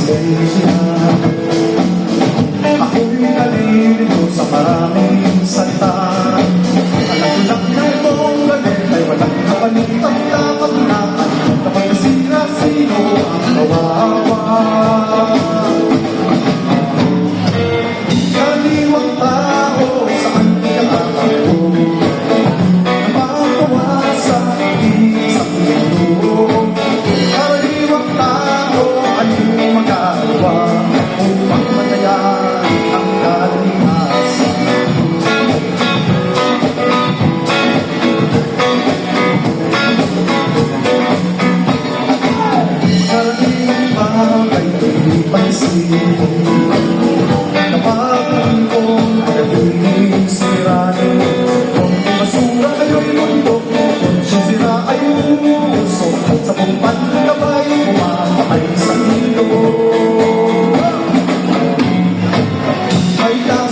pasensya. Ako'y nalilito sa maraming salita. Alam ko lang na itong galit ay walang kapalitang dapat na. Kapag nasira sino ang kawawa. Kaliwang tao saan pinakakako. Napapawa sa isang mundo. Kaliwang tao anong magagawa upang matayan ang kalikasan. Karating bagay ay pansin. Kapag kong naging sira